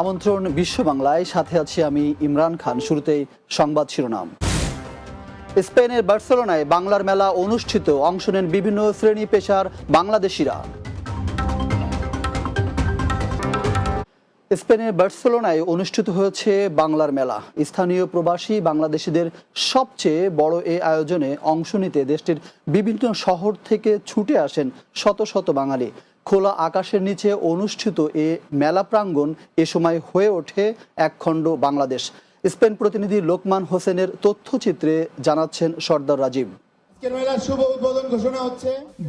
আমন্ত্রণ বিশ্ব বাংলায়, সাথে আছি আমি ইমরান খান। শুরুতেই সংবাদ শিরোনাম। স্পেনের বার্সেলোনায় বাংলার মেলা অনুষ্ঠিত, অংশ নেন বিভিন্ন শ্রেণী পেশার বাংলাদেশিরা। স্পেনের বার্সেলোনায় অনুষ্ঠিত হয়েছে বাংলার মেলা। স্থানীয় প্রবাসী বাংলাদেশিদের সবচেয়ে বড় এই আয়োজনে অংশ নিতে দেশটির বিভিন্ন শহর থেকে ছুটে আসেন শত শত বাঙালি। খোলা আকাশের নিচে অনুষ্ঠিত এ মেলা প্রাঙ্গণ এ সময় হয়ে ওঠে একখণ্ড বাংলাদেশ। স্পেন প্রতিনিধি লোকমান হোসেনের তথ্যচিত্রে জানাচ্ছেন সর্দার রাজীব।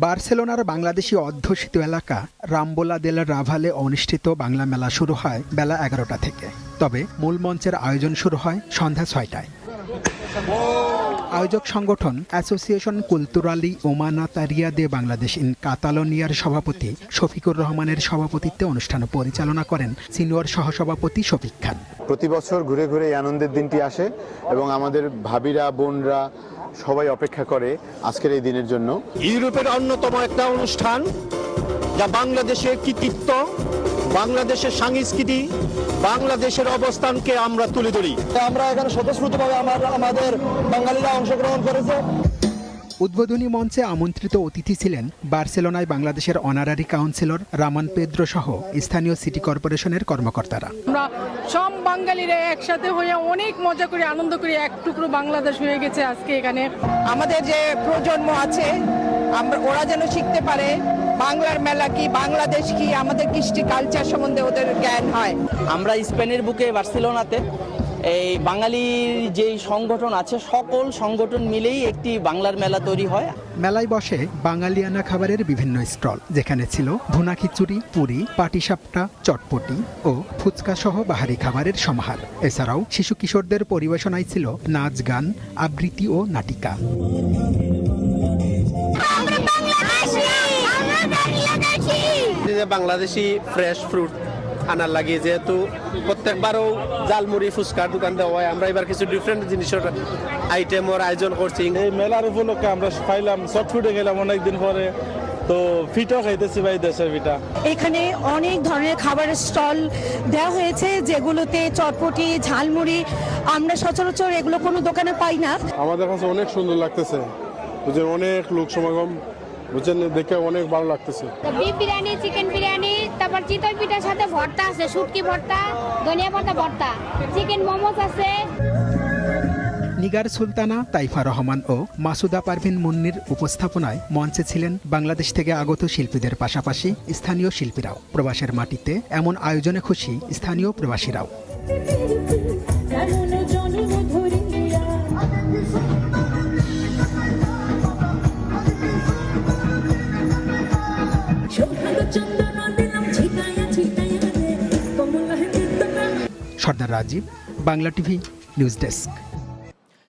বার্সেলোনার বাংলাদেশি অধ্যুষিত এলাকা রামবোলা দেল রাভালে অনুষ্ঠিত বাংলা মেলা শুরু হয় বেলা 11টা থেকে। তবে মূল মঞ্চের আয়োজন শুরু হয় সন্ধ্যা 6টায়। আয়োজক সংগঠন অ্যাসোসিয়েশন কুলতুরালি ওমানাতারিয়া দে বাংলাদেশ ইন কাতালোনিয়ার সভাপতি শফিকুর রহমানের সভাপতিত্বে অনুষ্ঠান পরিচালনা করেন সিনিয়র সহসভাপতি শফিক খান। প্রতি বছর ঘুরে ঘুরে এই আনন্দের দিনটি আসে এবং আমাদের ভাবিরা বোনরা সবাই অপেক্ষা করে আজকের এই দিনের জন্য। ইউরোপের অন্যতম একটা অনুষ্ঠান যা বাংলাদেশের কৃতিত্ব, বাংলাদেশের সংস্কৃতি, বাংলাদেশের অবস্থানকে আমরা তুলে ধরি। আমরা এখানে স্বতঃস্ফূর্তভাবে আমাদের বাঙালিরা অংশগ্রহণ করেছে। উদ্বোধনী মঞ্চে আমন্ত্রিত অতিথি ছিলেন বার্সেলোনায় বাংলাদেশের অনারারি কাউন্সিলর রামান পেদ্রো সহ স্থানীয় সিটি কর্পোরেশনের কর্মকর্তারা। আমরা সব বাঙালিরা একসাথে হয়ে অনেক মজা করে আনন্দ করে এক টুকরো বাংলাদেশ হয়ে গেছে আজকে এখানে। আমাদের যে প্রজন্ম আছে ওরা যেন শিখতে পারে বাংলার মেলা কি, বাংলাদেশ কি, আমাদের কৃষ্টি কালচার সম্বন্ধে ওদের জ্ঞান হয়। আমরা স্পেনের বুকে বার্সেলোনাতে এই বাঙালির যেই সংগঠন আছে সকল সংগঠন মিলেই একটি বাংলার মেলা তৈরি হয়। মেলায় বসে বাঙালিয়ানা খাবারের বিভিন্ন স্টল, যেখানে ছিল ভুনা খিচুড়ি, পুরি, পাটিসাপটা, চটপটি ও ফুচকা সহ বাহারি খাবারের সমাহার। এছাড়াও শিশু কিশোরদের পরিবেশনায় ছিল নাচ, গান, আবৃত্তি ও নাটিকা। বাংলাদেশি ফ্রেশ ফ্রুট আনার লাগে, যেহেতু প্রত্যেকবারও জালমুড়ি ফুচকার দোকান দেওয়া হয়, আমরা এবার কিছু ডিফারেন্ট জিনিসের আইটেমের আয়োজন করছি। এই মেলার উপলক্ষে আমরা পাইলাম চটফুটে গেলাম অনেকদিন পরে, তো ফিটাও খাইতেছি ভাই, দেশের ফিটা। এখানে অনেক ধরনের খাবারের স্টল দেওয়া হয়েছে, যেগুলোতে চটপটি, ঝালমুড়ি আমরা সচরাচর এগুলো কোনো দোকানে পাই না। আমাদের কাছে অনেক সুন্দর লাগতেছে, বুঝছেন, অনেক লোক সমাগম, বুঝছেন, দেখে অনেক ভালো লাগতেছে। বিফ বিরিয়ানি, চিকেন বিরিয়ানি, তারপর চিতই পিঠার সাথে ভর্তা আছে, শুটকি ভর্তা, ধনিয়া পাতা ভর্তা, চিকেন মোমোস আছে। নিগার সুলতানা, তাইফা রহমান ও মাসুদা পারভিন মুন্নির উপস্থাপনায় মঞ্চে ছিলেন বাংলাদেশ থেকে আগত শিল্পীদের পাশাপাশি স্থানীয় শিল্পীরাও। প্রবাসের মাটিতে এমন আয়োজনে খুশি স্থানীয় প্রবাসীরাও। Sardar Rajib, Bangla TV news desk.